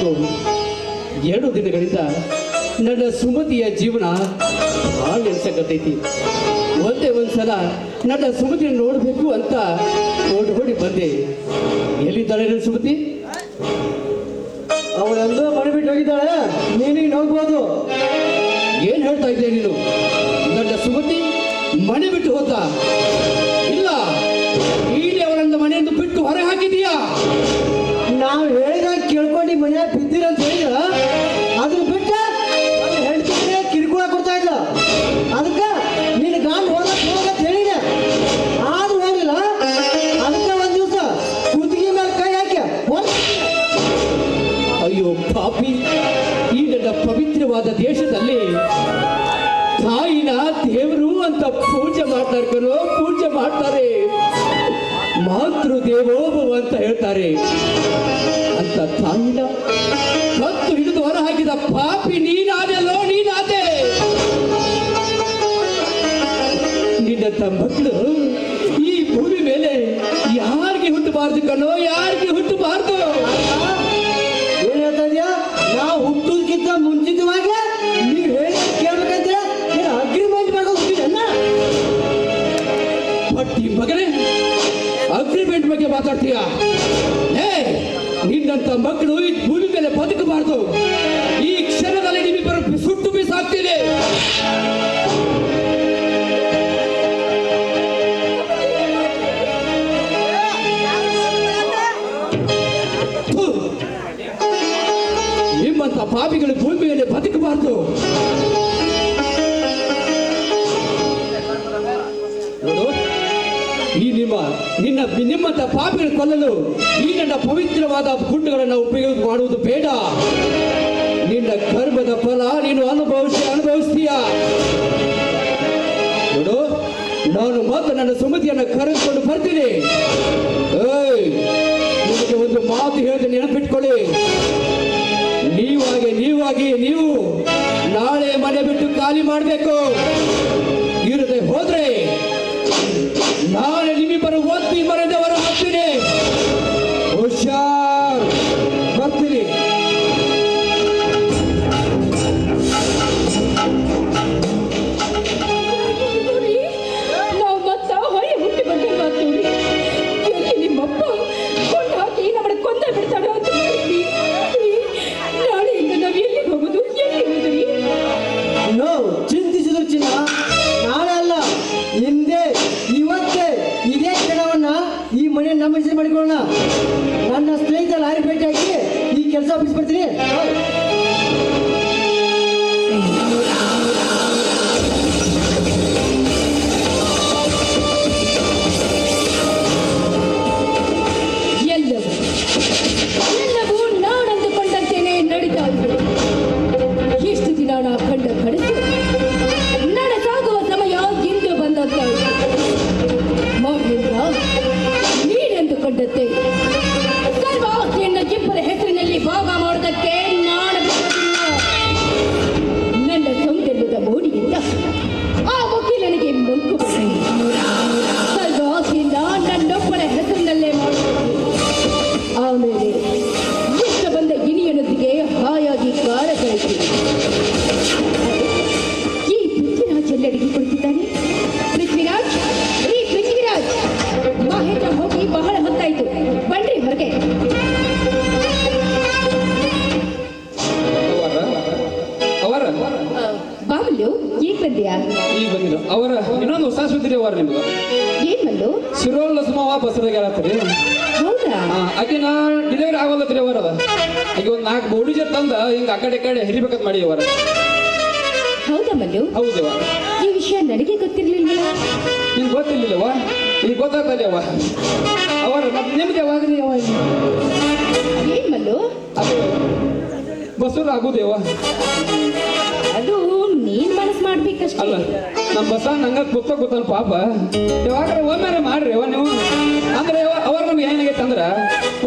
ಯಾಕೋ 2 ದಿನಗಳಿಂದ ನನ್ನ ಸುಮತಿಯ ಜೀವನ ಭಾಳ ನೆನ್ಸಕತ್ತೈತಿ. ಒಂದೇ ಒಂದ್ಸಲ ನನ್ನ ಸುಮತಿಯನ್ನು ನೋಡಬೇಕು ಅಂತ ಓಡಿ ಬಂದೆ. ಎಲ್ಲಿದ್ದಾಳೆ ನನ್ನ ಸುಮತಿ? ಅವಳೆಂದೋ ಮನೆ ಬಿಟ್ಟು ಹೋಗಿದ್ದಾಳೆ, ನೀನೀಗ ಹೋಗ್ಬೋದು. ಏನ್ ಹೇಳ್ತಾ ಇದ್ದೆ ನೀನು? ನನ್ನ ಸುಮತಿ ಮನೆ ಬಿಟ್ಟು ಹೋದ? ಇಲ್ಲ, ನೀನೇ ಅವಳನ್ನ ಮನೆಯಿಂದ ಬಿಟ್ಟು ಹೊರ ಹಾಕಿದೀಯಾ? ನಾವು ಹೇಳಿದಾಗ ಕೇಳ್ಕೊಂಡು ಮನೆಯಾಗ ಬಿದ್ದಿರಂತ ಹೇಳಿದ, ಅದ್ರ ಬಿಟ್ಟ ಹೇಳ್ತಿದ್ರೆ ಕಿರುಕುಳ ಕೊಡ್ತಾ ಇಲ್ಲ. ಅದಕ್ಕೆ ನೀನು ಗಾಂಡ್ ಹೋಗಂತ ಹೇಳಿದೆ, ಆದ್ರೂ ಹೋಗಿಲ್ಲ. ಅದಕ್ಕೆ ಒಂದ್ ದಿವಸ ಕುತ್ತಿಗೆ ಮೇಲೆ ಕೈ ಹಾಕಿ ಅಯ್ಯೋ ಪಾಪಿ, ಈ ನನ್ನ ಪವಿತ್ರವಾದ ದೇಶದಲ್ಲಿ ತಾಯಿನ ದೇವರು ಅಂತ ಪೂಜೆ ಮಾಡ್ತಾರೆ ಕಣೋ, ಪೂಜೆ ಮಾಡ್ತಾರೆ. ಮಾತೃ ದೇವೋಭವ ಅಂತ ಹೇಳ್ತಾರೆ. ಅಂತ ತಾಯಿನ ಕತ್ತು ಹಿಡಿದು ಹೊರ ಹಾಕಿದ ಪಾಪಿ ನೀನಾದೆಲ್ಲೋ, ನೀನಾದೆ. ನಿನ್ನಂತ ಮಕ್ಕಳು ಈ ಭೂಮಿ ಮೇಲೆ ಯಾರಿಗೆ ಹುಟ್ಟಬಾರ್ದು ಕಣೋ, ಯಾರಿಗೆ ಹುಟ್ಟಬಾರ್ದು. ಏನ್ ಹೇಳ್ತಾ ಇದೆಯಾ? ನಾವು ಹುಟ್ಟೋದಕ್ಕಿಂತ ಮುಂಚಿತವಾಗಿ ನೀವು ಹೇಳಿ ಕೇಳ್ಬೇಕಂದ್ರೆ ನೀನು ಅಗ್ರಿಮೆಂಟ್ ಮಾಡ್ಕೊಂಡು ಹುಟ್ಟಿದನ್ನ. ಪಟ್ಟಿ ಮಗನೇ, ಅಗ್ರಿಮೆಂಟ್ ಬಗ್ಗೆ ಮಾತಾಡ್ತೀಯ? ಹೇ, ನಿನ್ನಂತ ಮಕ್ಕಳು ಈ ಭೂಮಿ ಮೇಲೆ ಬದುಕಬಾರ್ದು. ಈ ಕ್ಷಣದಲ್ಲಿ ನಿಮ್ಮಿಬ್ಬರು ಸುಟ್ಟು ಬೀಸಾಗ್ತೀನಿ. ನಿಮ್ಮಂತ ಪಾಪಿಗಳು ಭೂಮಿ ಮೇಲೆ ಬದುಕಬಾರ್ದು. ನೋಡು, ಈ ನಿಮ್ಮಂತ ಪಾಪಿಗಳು ಕೊಲ್ಲಲು ಈ ನನ್ನ ಪವಿತ್ರವಾದ ಗುಂಡುಗಳನ್ನು ಉಪಯೋಗ ಮಾಡುವುದು ಬೇಡ. ನಿನ್ನ ಕರ್ಮದ ಫಲ ನೀನು ಅನುಭವಿಸ್ತೀಯ. ನೋಡು, ನಾನು ಮತ್ತೆ ನನ್ನ ಸುಮತಿಯನ್ನು ಕರೆದುಕೊಂಡು ಬರ್ತೀನಿ. ನಿಮಗೆ ಒಂದು ಮಾತು ಹೇಳಿದ ನೆನಪಿಟ್ಕೊಳ್ಳಿ. ನೀವು ನಾಳೆ ಮನೆ ಬಿಟ್ಟು ಖಾಲಿ ಮಾಡಬೇಕು. ಇರದೆ ಹೋದ್ರೆ ನಾಳೆ ನಿಮ್ಮಿಬ್ಬರು ಒತ್ತಿ ಮರದ ಹೊರ ಹಾಕ್ತೀನಿ. ಹುಷಾರ್, ಬರ್ತೀನಿ. ನಾವು ಮತ್ತ ಹೊಳೆ ಹುಟ್ಟಿ ಬಂದಿಲ್ಲ. ಎಲ್ಲಿ ನಿಮ್ಮಪ್ಪ ಕೊಂಡು ಹಾಕಿ ನಮ್ಮನ್ನ ಕೊಂದ ಬಿಡ್ತಾಡ ಅಂತ ನಾಳೆಯಿಂದ ನಾವು ಎಲ್ಲಿಗೆ ಹೋಗುದು, ಎಲ್ಲಿ ಹೋದ್ರಿ? ನೋ, ಚಿಂತಿಸಿದ್ರು ಚಿನ್ನ. ನಾಳೆ ಅಲ್ಲ, ಹಿಂದೆ ಇವತ್ತೇ ಇದೇ ಕ್ಷಣವನ್ನ ಈ ಮನೆ ನಮ್ಮ ಹೆಸರು ಮಾಡಿಕೊಳ್ಳೋಣ. ನನ್ನ ಸ್ನೇಹಿತ ಲಾರಿ ಭೇಟಿಯಾಗಿ ಈ ಕೆಲಸ ಒಪ್ಪಿಸ್ಬಿಡ್ತೀನಿ. ಎಲ್ಲವೂ ನಾನಂದುಕೊಂಡಂತೆಯೇ ನಡೀತಾ ಇದ್ರು. ಎಷ್ಟು ದಿನ ನಾ ಕಂಡ ಕನಸು ನನಸಾಗುವ ಸಮಯ ಇಂದು ಬಂದಂತಾಯಿತು. ಮಹೇಂದ್ರ, ನೀನೆಂದುಕೊಂಡಂತೆ ಸರ್ವ ಆಸ್ತಿಯನ್ನ ಇಬ್ಬರ ಹೆಸರಿನಲ್ಲಿ ಭಾಗ ಮಾಡುವುದಕ್ಕೆ ನಾನು ಬಿಡುವುದಿಲ್ಲ. ನನ್ನ ಸೌಂದರ್ಯದ ಮೋಡಿಯಿಂದ ಆ ವಕೀಲನಿಗೆ ಮಂಕು ಸರ್ವ ಆಸ್ತಿಯಿಂದ ನನ್ನೊಬ್ಬಳ ಹೆಸರಿನಲ್ಲೇ ಮಾಡುವುದು. ಆಮೇಲೆ ಇಷ್ಟ ಬಂದ ಗಿಣಿಯನೊಂದಿಗೆ ಹಾಯಾಗಿ ಕಾಲ ಕಳಿತೀನಿ. ಈ ಪೃಥ್ವಿರಾಜ್ ಎಲ್ಲೆಡೆಗೆ ಕುಳಿತಿದ್ದಾನೆ. ಪೃಥ್ವಿರಾಜ್, ಈ ಪೃಥ್ವಿರಾಜ್, ಮಹೇಂದ್ರ ಹೋಗಿ ಬಹಳ ಹೊತ್ತಾಯ್ತು, ಬನ್ರಿ ಹೊರಗೆ. ಬಾಬಲ್ಲು, ಈಗ ಬಂದ್ಯಾ? ಈಗ ಬಂದಿಲ್ಲ ಅವರ. ಇನ್ನೊಂದು ಹೊಸ ಸುದ್ದಿ ಅವರ ನಿಮ್ಗೆ. ಏನ್ ಮಲ್ಲು? ಸಿರೋಲ್ ಸುಮಾವ ಬಸರಾಗ ಹೇಳತ್ತೀರಿ. ಹೌದಾ? ಆಕಿನ ಡೆಲಿವರಿ ಆಗೋಲ್ಲತ್ರಿ ಅವರ. ಈಗ ಒಂದು 4 ಬೋಡಿ ಜಟ್ ತಂದ ಹಿಂಗ ಆ ಕಡೆ ಹಿರಿಬೇಕಂತ ಮಾಡಿ ಅವರ. ಹೌದಾ ಮಲ್ಲು? ಹೌದವ. ಈ ವಿಷಯ ನನಗೆ ಗೊತ್ತಿರ್ಲಿಲ್ವಲ್ಲ. ನಿನ್ ಗೊತ್ತಿರ್ಲಿಲ್ಲವ? ಈಗ ಗೊತ್ತಾಗ್ತದೆ ಅವ. ಅವರ ನಿಮ್ಗೆ ಯಾವಾಗ್ರಿ ಅವ? ಏನ್ ಮಲ್ಲು? ಅದು ಬಸೂರು ಆಗುದೇವ. ಅದು ನೀನ್ ಮನಸ್ಸು ಮಾಡ್ಬೇಕಷ್ಟೇ. ಅಲ್ಲ, ನಮ್ಮ ಬಸ ನಂಗ ಗೊತ್ತಲ್ಲ ಪಾಪ. ಯಾವಾಗ ಒಮ್ಮೆ ಮಾಡ್ರಿ ಅವ ನೀವು. ಅಂದ್ರೆ ಅವ್ರ ನಮ್ಗೆ ಏನಾಗೈತೆ ಅಂದ್ರ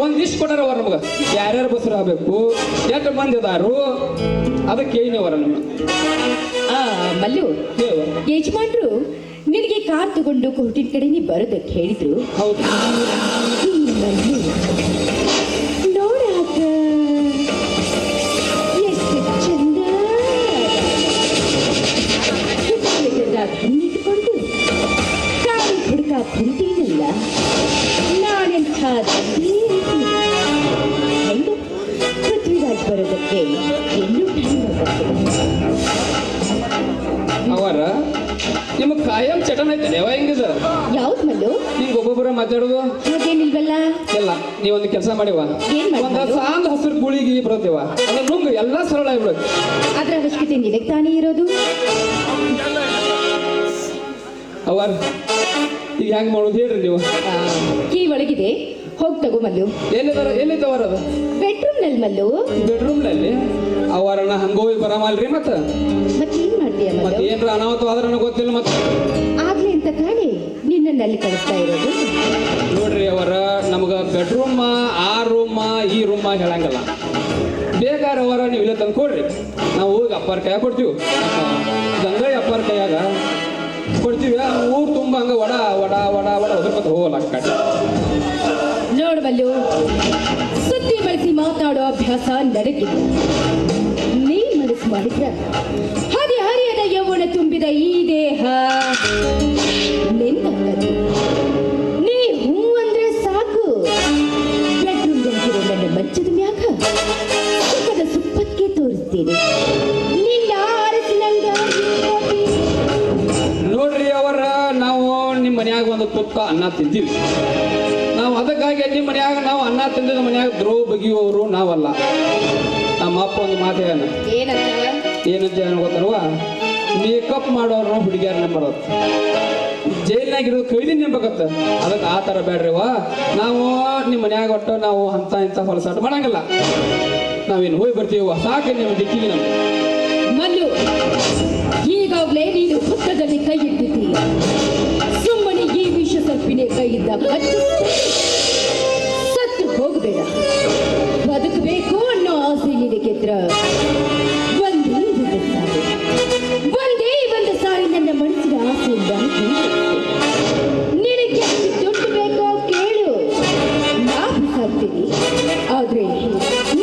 ಒಂದ್ ಲಿಸ್ಟ್ ಕೊಟ್ಟಾರ ಅವ್ರ ನಮ್ಗ, ಯಾರ್ಯಾರು ಬಸರು ಆಗ್ಬೇಕು, ಎಷ್ಟು ಮಂದಿ ಅದಾರು, ಅದಕ್ಕೆ ಏನವರ ನಮ್ಮ ಮಲ್ಲು. ಯಜಮಾನ್ರು ನಿನಗೆ ಕಾರ್ ತಗೊಂಡು ಕೋರ್ಟಿನ ಕಡೆನೇ ಬರೋದಕ್ಕೆ ಹೇಳಿದ್ರು. ಹೌದು. ನೋಡಾಕ ಕಾಯಂ ಚಟನ್ ಐತೆ ದೇವ ಹೆಂಗಿದ ಯಾವ್ದು ಮಲ್ಲು? ಹಿಂಗ ಒಬ್ಬೊಬ್ಬರ ಮಾತಾಡೋದು ಹಾಗೇನಿಲ್ವಲ್ಲ. ಇಲ್ಲ ನೀವೊಂದು ಕೆಲಸ ಮಾಡಿವ ಏನ್ ಮಾಡ್ಲಿ? ಒಂದ ಸಾಂದ್ ಹಸಿರು ಗುಳಿಗೆ ಬರ್ತೇವ ಅದ್ರ ನುಂಗ್ ಎಲ್ಲಾ ಸರಳ ಆಗ್ಬಿಡುತ್ತೆ. ಅದ್ರ ಅವಶ್ಯಕತೆ ನಿನಗೆ ತಾನೇ ಇರೋದು. ಅವರ್ ಈಗ ಹೆಂಗ್ ಮಾಡೋದು ಹೇಳ್ರಿ ನೀವು. ಕೀ ಒಳಗಿದೆ, ಹೋಗ್ ತಗೋ ಮಲ್ಲು. ಎಲ್ಲಿದ್ದವರ ಅದು ಬೆಡ್ರೂಮ್ ನಲ್ಲಿ ಮಲ್ಲು. ಬೆಡ್ರೂಮ್ ನಲ್ಲಿ ಅವರನ್ನ ಹಂಗೋಗಿ ಬರಮಲ್ರಿ ಮತ್ತ ಮತ್ತೇನ್ ಮಾಡ್ತೀಯ ಮತ್ ಮಲ್ಲು? ಏನ್ರ ಅನಾಹುತವಾದ್ರ ಗೊತ್ತಿಲ್ಲ ಮತ್ತ ಆಗ್ಲಿ ಅಂತ ಕಾಣಿ ನಿನ್ನ ಅಲ್ಲಿ ಕಳಿಸ್ತಾ ಇರೋದು. ನೋಡ್ರಿ ಅವರ ನಮ್ಗ ಬೆಡ್ರೂಮ್ ಆ ರೂಮ್ ಈ ರೂಮ್ ಹೇಳಂಗಲ್ಲ. ಬೇಕಾದ್ರೆ ಅವರ ನೀವು ಇಲ್ಲ ತಂದು ಕೊಡ್ರಿ, ನಾವು ಹೋಗಿ ಅಪ್ಪಾರ ಕೈಯಾಗ ಕೊಡ್ತೀವಿ. ಗಂಗೈ ಅಪ್ಪಾರ ಕೈಯಾಗ ಕೊಡ್ತೀವಿ. ಊರು ತುಂಬ ಹಂಗ ವಡ ವಡ ವಡ ವಡ ಹೋಗ್ಬೇಕು ಹೋಗಲ್ಲ ಕಟ್ಟ. ನೋಡು ಮಲ್ಲು, ಸುದ್ದಿ ಬಳಸಿ ಮಾತಾಡೋ ಅಭ್ಯಾಸ ನಡೆದಿಲ್ಲ. ನೀ ಮನಸ್ಸು ಮಾಡಿದ್ರ ಹದಿ ಹರಿಯದ ಯೌವನ ತುಂಬಿದ ಈ ದೇಹ ನಿನ್ನದು. ನೀ ಹೂ ಅಂದ್ರೆ ಸಾಕು, ಬೆಡ್ರೂಮ್ ದಂತಿರೋ ನನ್ನ ಮಂಚದ ಮ್ಯಾಗ ಸುಖದ ಸುಪ್ಪಕ್ಕೆ ತೋರಿಸ್ತೀನಿ. ನಿನ್ನ ಆರಿಸಿನಂಗ ನೋಡ್ರಿ ಅವರ ನಾವು ನಿಮ್ಮ ಮನ್ಯಾಗ ಒಂದು ತುತ್ತ ಅನ್ನ ತಿಂತೀವಿ. ನಾವು ಅದಕ್ಕಾಗಿ ನಿಮ್ಮ ಮನ್ಯಾಗ ನಾವು ಅನ್ನ ತಿಂದಿದ ಮನ್ಯಾಗ ದ್ರೋಹ ಬಗೆಯುವವರು ನಾವಲ್ಲ. ನಮ್ಮ ಅಪ್ಪ ಒಂದು ಮಾತು ಹೇಳ ಏನಂತ ಹೇಳ ಗೊತ್ತಲ್ವಾ, ಮೇಕಪ್ ಮಾಡೋರು ಹುಡುಗಿಯರನ್ನ ಮಾಡೋದು, ಜೈಲ್ನಾಗ ಇರೋದು ಕೈದಿ ನೆಂಬಕತ್ತ. ಅದಕ್ಕೆ ಆ ಥರ ಬೇಡ್ರಿವ. ನಾವು ನಿಮ್ಮ ಮನ್ಯಾಗ ಒಟ್ಟು ನಾವು ಅಂತ ಇಂಥ ಹೊಲಸಾಟ ಮಾಡಂಗಿಲ್ಲ. ನಾವೇನು ಹೋಗಿ ಬರ್ತೀವ ಸಾಕು ನಿಮ್ಮ ದಿಕ್ಕಿಗೆ ನಮ್ಗೆ. ಮಲ್ಲು, ಈಗಾಗಲೇ ನೀನು ಹುತ್ತದಲ್ಲಿ ಕೈ ಇಟ್ಟಿದ್ದೀಯ. ಸುಮ್ಮನೆ ಈ ವಿಷ ಸರ್ಪಿನ ಕೈ ಇದ್ದಾಗ ಸತ್ತು ಹೋಗಬೇಡ. ಬದುಕಬೇಕು ಅನ್ನೋ ಆಸೆ ನಿನಗೆದ್ರ ಒಂದೇ ಒಂದು ಸಾರಿ ನನ್ನ ಮನಸ್ಸಿನ ಆಸೆಯಿಂದ ನಿನಗೆ ದುಡ್ಡು ಬೇಕೋ ಕೇಳು, ನಾ ಬಿಸಾಕ್ತೀನಿ. ಆದ್ರೆ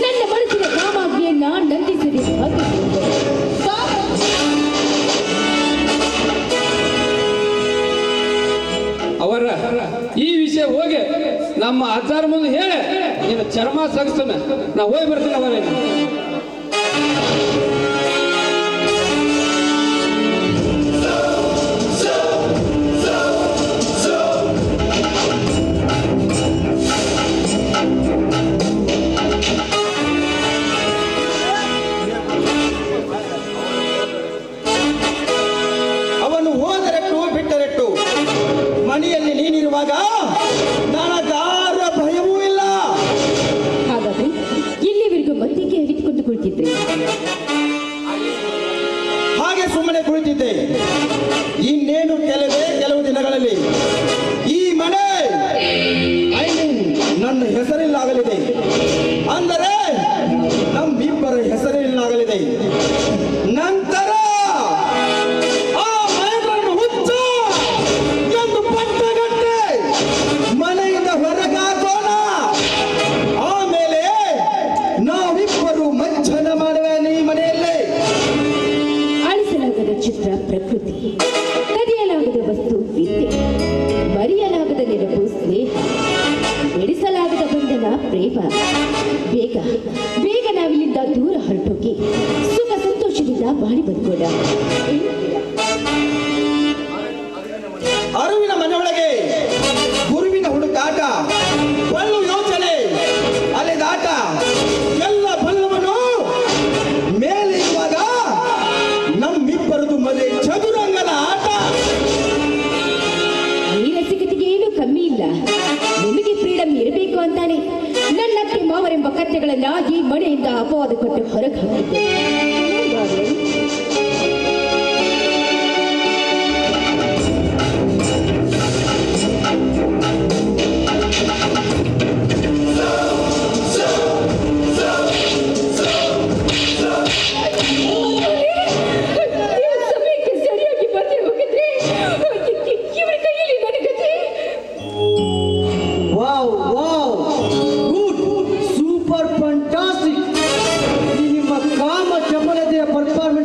ನನ್ನ ಮನಸ್ಸಿನ ಕಾಮಾಗ್ನಿಯನ್ನ ನಂದಿಸದೆ ಅವರ ಈ ವಿಷಯ ಹೋಗಿ ನಮ್ಮ ಆಚಾರ ಮುಂದೆ ಹೇಳಿ ನಿನ್ನ ಚರ್ಮ ಸಗಿಸ್ತಾನೆ. ನಾ ಹೋಗಿ ಬರ್ತೀನಿ ಅವರ. ಅವನು ಹೋದರೆಟ್ಟು ಬಿಟ್ಟರೆಟ್ಟು ಮನೆಯಲ್ಲಿ ನೀನಿರುವಾಗ ನನಗಾರ ಭಯವೂ ಇಲ್ಲ. ಹಾಗಾದ್ರೆ ಇಲ್ಲಿವರೆಗೂ ಮತ್ತಿಗೆ ಹಿಡಿದುಕೊಂಡು ಕುಳಿತಿದ್ರಿ. ಹಾಗೆ ಸುಮ್ಮನೆ ಕುಳಿತಿದ್ದೆ. ಇನ್ನೇನು ಕೆಲವು ದಿನಗಳಲ್ಲಿ ಈ ಮನೆ ನನ್ನ ಹೆಸರಿಲ್ಲಾಗಲಿದೆ. ಅಂದರೆ ನಮ್ಮಿಬ್ಬರ ಹೆಸರಿಲ್ಲಾಗಲಿದೆ. ನಂತರ ಆ ಮನೆಗಳನ್ನು ಹುಚ್ಚ ಎಂದು ಪಟ್ಟಗಟ್ಟೆ ಮನೆಯಿಂದ ಹೊರಗಾಕೋಣ. ಆಮೇಲೆ ನಾವಿಬ್ಬರು ಮಂಚನ ಮಾಡುವೆ ಈ ಮನೆಯಲ್ಲೇ. ಅಳಿಸಲಾಗದ ಚಿತ್ರ ಪ್ರಕೃತಿ, ಕದಿಯಲಾಗದ ವಸ್ತು ವಿದ್ಯೆ, ಮರೆಯಲಾಗದ ನೆನಪು ಸ್ನೇಹ, ಎಡಿಸಲಾಗದ ಬಂಧನ ಪ್ರೇಮ. ಬೇಗ ಬೇಗ ನಾವಿಲ್ಲಿಂದ ದೂರ ಹೊರಟೋಗಿ ಸುಖ ಸಂತೋಷದಿಂದ ಬಾಳಿ ಬದುಕೋಣ. ಅರುವಿನ ಮನೆಯೊಳಗೆ ಗುರುವಿನ ಹುಡುಕಾಟ, ಬಲ್ಲು ಯೋಚನೆ, ಅಲೆದಾಟ ಎಲ್ಲ ಬಲ್ಲವನು ಮೇಲೆ ಇರುವಾಗ ನಮ್ಮಿಬ್ಬರದು ಮನೆ ಚದುರಂಗದ ಆಟ. ಈ ರಸಿಕತೆಗೆ ಏನು ಕಮ್ಮಿ ಇಲ್ಲ. ನಿಮಗೆ ಫ್ರೀಡಮ್ ಇರಬೇಕು ಅಂತಾನೆ ನನ್ನ ಅತ್ತೆ ಮಾವರೆಂಬ ಕಥೆಗಳನ್ನ ಈ ಮನೆಯಿಂದ ಅಪವಾದ ಕೊಟ್ಟು ಹೊರಗೆ ಹಾಕಿದ್ದೆ. ಸಮಯಕ್ಕೆ ಸರಿಯಾಗಿ ಬಂದು ಹೋಗಿದ್ರೆ ಇವರ ಕೈಯಲ್ಲಿ ನನಗತಿ. Wow wow, good, super, fantastic. ನಿಮ್ಮ ಕಾಮ ಚಪಲತೆಯ ಪರ್ಫಾರ್ಮೆನ್ಸ್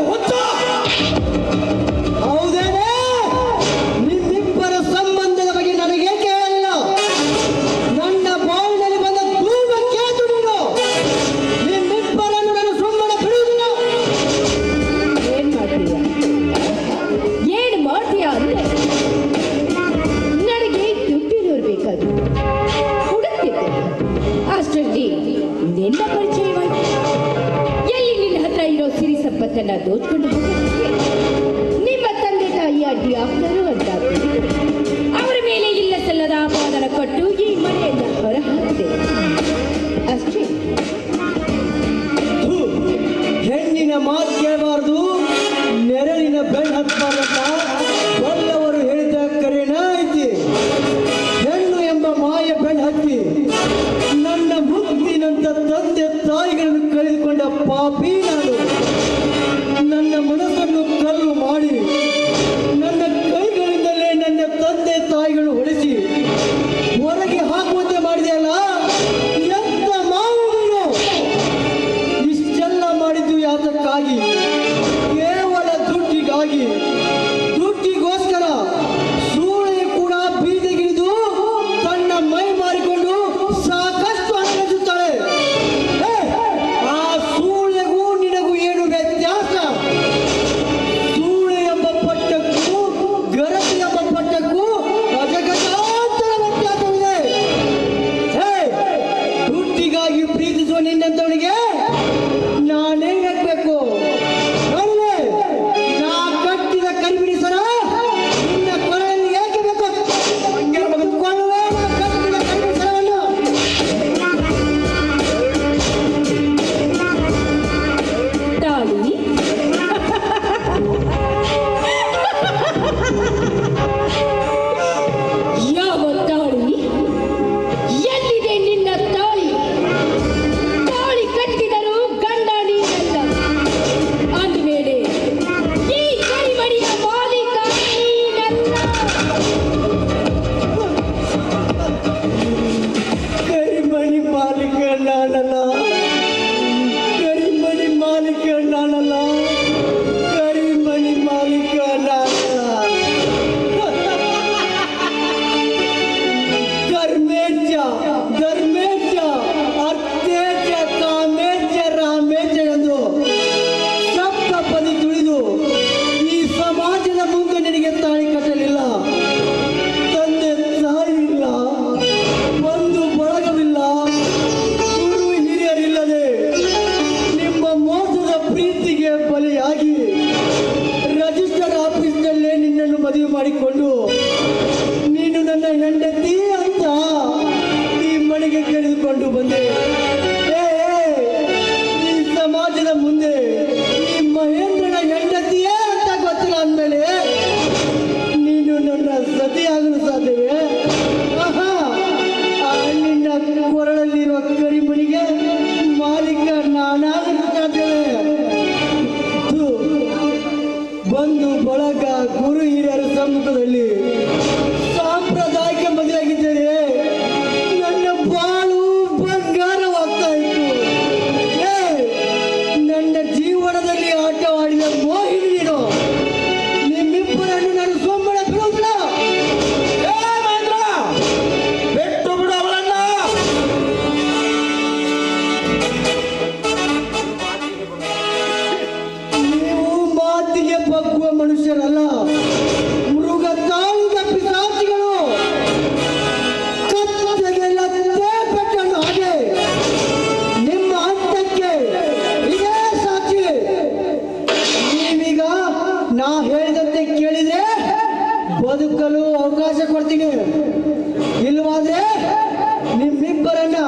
ಹುಚ್ಚ. ಹೌದೇನೆ? ನಿಮ್ಮಿಬ್ಬರ ಸಂಬಂಧದ ಬಗ್ಗೆ ನನಗೆ ಕೇಳಲ್ಲ. ನನ್ನ ಬಾವಿನಲ್ಲಿ ಬಂದ ಧೂಮ ಕೇತು ನೀನು. ನಿಮ್ಮಿಬ್ಬರನ್ನು ನಾನು ಸುಮ್ಮನೆ ಬಿಡುವುದಿಲ್ಲ. ಏನ್ ಮಾಡ್ತೀಯ ಅಂದ್ರೆ ನನಗೆ ದುಡ್ಡಿರೋರು ಬೇಕಾದ್ರು ಹುಡುಕ್ತಿದ್ದೆ. ಅಷ್ಟರಲ್ಲಿ ನಿನ್ನ ಪರಿಚಯವಾಯ್ತು. ಎಲ್ಲಿ ನಿನ್ನ ಹತ್ರ ಇರೋ ಸಿರಿ ಸಂಪತ್ತನ್ನ ದೋಚ್ಕೊಂಡು ಹೋಗೋದಕ್ಕೆ ನಿಮ್ಮ ತಂದೆ ತಾಯಿಯ ಡ್ಯಾಪ್ತರು ಅಂತ ತಿಳಿದು ಅವರ ಮೇಲೆ ಇಲ್ಲ ಸಲ್ಲದ ಆಪಾದನ ಕೊಟ್ಟು ಈ ಮನೆಯಿಂದ ಹೊರಹಾಕಿದೆ ಅಷ್ಟೇ. ಥು, ಹೆಣ್ಣಿನ ಮಾತು ಕೇಳಬಾರ್ದು, ನೆರಳಿನ ಬೆನ್ನು ಹತ್ತಬಾರ್ದಂತ ಒಳ್ಳೆಯವರು ಹೇಳಿದ ಕರೆನ ಐತಿ. ಹೆಣ್ಣು ಎಂಬ ಮಾಯ ಬೆನ್ನು ಹತ್ತಿ ನನ್ನ ಮುತ್ತಿನಂತ ತಂದೆ ತಾಯಿಗಳನ್ನು ಕಳೆದುಕೊಂಡ ಪಾಪಿ ನಾನು. ನನ್ನ ಮನಸ್ಸನ್ನು ಕಲ್ಲು ಮಾಡಿ ನನ್ನ ಕೈಗಳಿಂದಲೇ ನನ್ನ ತಂದೆ ತಾಯಿಗಳು ಹೊಡೆಸಿ ಹೊರಗೆ ಹಾಕುವಂತೆ ಮಾಡಿದೆಯಲ್ಲ, ಎಂತ ಮಾವು ನೀನು. ಇಷ್ಟೆಲ್ಲ ಮಾಡಿದ್ದು ಯಾತಕ್ಕಾಗಿ? ಕೇವಲ ದುಡ್ಡಿಗಾಗಿ. ದುಡ್ಡಿಗೋಸ್ಕರ ಸೂಳೆ ಕೂಡ ಬೀದಿಗಿಳಿದು ತನ್ನ ಮೈ ಮಾರಿಕೊಂಡು ಸಾಕಷ್ಟು ಅನುಭವಿಸುತ್ತಾಳೆ. ಆ ಸೂಳೆಗೂ ನಿನಗೂ ಏನು ವ್ಯತ್ಯಾಸ? ಸೂಳೆ ಎಂಬ ಪಟ್ಟಕ್ಕೂ ಗರತಿ ಎಂಬ ಪಟ್ಟಕ್ಕೂ ಅಜಗಜಾಂತರ ವ್ಯತ್ಯಾಸವಿದೆ. ದುಡ್ಡಿಗಾಗಿ ಪ್ರೀತಿಸುವ ನಿನ್ನಂತವನಿಗೆ ನಾನೇ ಬೇಕು. ನೋಡಿದೆ, ನಾ ಕಟ್ಟಿದ ಕರಿಬಿಡಿ ಸರ ನಿನ್ನ ಕೊರಳಲ್ಲಿ ಏಕೆ ಬೇಕು? ಕೊಳ್ಳುವೆ ನಾ ಕಟ್ಟಿದ ಕರಿಬಿಡಿ ಸರವನ್ನು. ತಾಳಿ ಯಾವ ತಾಳಿ? ಎಲ್ಲಿದೆ ನಿನ್ನ ತಾಳಿ? ತಾಳಿ ಕಟ್ಟಿದರೂ ಗಂಡ ನೀನಲ್ಲ. ಅಂದಮೇಲೆ ಈ ಕರಿಮಣಿಯ ಮಾಲೀಕ ನೀನಲ್ಲ. ಕರಿಮಣಿ ಮಾಲೀಕ ನಾನಲ್ಲ. ಕರಿಮಣಿ ಮಾಲೀಕ ನಾನಲ್ಲ. ಕರಿಮಣಿ ಮಾಲೀಕ ನಾನಲ್ಲ. ಕರ್ಮೇಜ್ಯ, ಧರ್ಮೇಜ್ಯ, ಅರ್ಥೇಜ್ಯ, ಕಾಮೇಜ್ಯ, ರಾಮೇಜ್ಯ ಎಂದು ಸಪ್ತಪದಿ ತುಳಿದು ಈ ಸಮಾಜದ ಮುಂದೆ ನಿನಗೆ ತಾಳಿ ಕಟ್ಟಲಿಲ್ಲ. ತಂದೆ ತಾಯಿ ಇಲ್ಲ, ಬಂಧು ಬಳಗವಿಲ್ಲ, ಗುರು ಹಿರಿಯರಿಲ್ಲದೆ ನಿಮ್ಮ ಮೋಸದ ಪ್ರೀತಿಗೆ ಬಲಿಯಾಗಿ ರಿಜಿಸ್ಟರ್ ಆಫೀಸ್ನಲ್ಲೇ ನಿನ್ನನ್ನು ಮದುವೆ ಮಾಡಿಕೊಂಡು ನೀನು ನನ್ನ ಹೆಂಡತಿ ಅಂತ ಈ ಮನೆಗೆ ಕರೆದುಕೊಂಡು ಬಂದೆ. ಈ ಸಮಾಜದ ಮುಂದೆ ಈ ಮಹೇಂದ್ರನ ಹೆಂಡತಿಯೇ ಅಂತ ಗೊತ್ತಿಲ್ಲ ಅಂದಮೇಲೆ ನೀನು ನನ್ನ ಸತಿಯಾಗಲು ಸಾಧ್ಯವೇ? ಆಹಾ, ಆ ನಿನ್ನ ಕೊರಳಲ್ಲಿರುವ ಕರಿಮಣಿಗೆ ಮಾಲೀಕ ನಾನಾಗಲು ಸಾಧ್ಯವೇ? ಥು, ಬಂಧು ಬಳಗ ಗುರು ಹಿರಿಯರ ಸಮ್ಮುಖದಲ್ಲಿ ಸಾಂಪ್ರದಾಯಿಕ ಮದುವೆಯಾಗಿದ್ದರೆ ನನ್ನ ಬಾಳು ಬಂಗಾರವಾಗ್ತಾ ಇತ್ತು. ನನ್ನ ಜೀವನದಲ್ಲಿ ಆಟವಾಡಿದ ಮೋಹಿನಿ ನೀನು. ನಿಮ್ಮಿಬ್ಬರನ್ನು ನಾನು ಸೋಮವಾರ ಬಿಡುವುದಿಲ್ಲ. ಬಿಟ್ಟು ಬಿಡು ಅವಳನ್ನ. ನೀವು ಮಾತಿಗೆ ಬಗ್ಗುವ ಮನುಷ್ಯರಲ್ಲ, ಮೃಗ ತಾಳಿದ ಪಿಶಾಚಿಗಳು. ಕತ್ತಗೆ ಲತ್ತೆ ಪೆಟ್ಟನು ಹಾಗೆ ನಿಮ್ಮ ಹಂತಕ್ಕೆ ಇದೇ ಸಾಕ್ಷಿ. ನೀವೀಗ ನಾ ಹೇಳಿದಂತೆ ಕೇಳಿದ್ರೆ ಬದುಕಲು ಅವಕಾಶ ಕೊಡ್ತೀನಿ, ಇಲ್ವಾದ್ರೆ ನಿಮ್ಮಿಬ್ಬರನ್ನ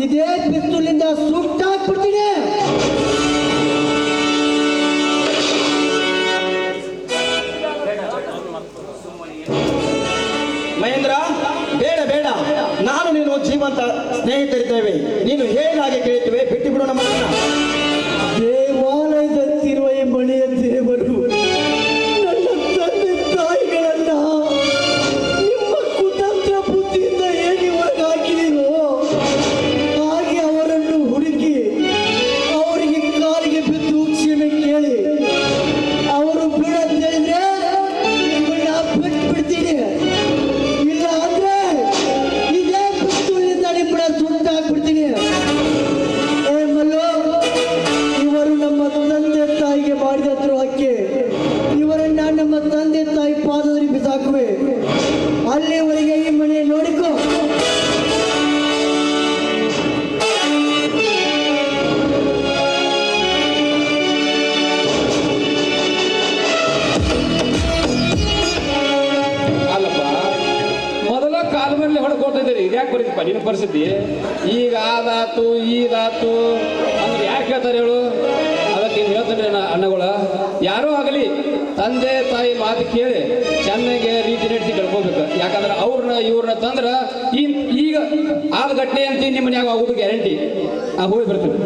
ಇದೇ ಪಿಸ್ತೂಲಿಂದ ಸುಟ್ಟಾಕ್ಬಿಡ್ತೀನಿ. ಇದ್ಯಾಕೆ ಬರೀತಪ್ಪ ನಿನ್ನ ಪರಿಸ್ಥಿತಿ ಈಗ ಆದಾತು ಈದಾತು ಅಂದ್ರೆ ಯಾಕೆ ಹೇಳ್ತಾರೆ ಹೇಳು ಅದಕ್ಕೆ ಏನು ಹೇಳ್ತಾರೆ ಅಣ್ಣಗಳ ಯಾರೋ ಆಗಲಿ ತಂದೆ ತಾಯಿ ಮಾತು ಕೇಳಿ ಚೆನ್ನಾಗಿ ರೀತಿ ನಡೆಸಿ ಕಳ್ಕೋಬೇಕು ಯಾಕಂದ್ರೆ ಇವ್ರನ್ನ ತಂದ್ರ ಈಗ ಆದ ಘಟನೆ ಅಂತ ನಿಮ್ಮ ಮನ್ಯಾಗ ಆಗೋದು ಗ್ಯಾರಂಟಿ ಹೋಗಿ ಬರ್ತೀವಿ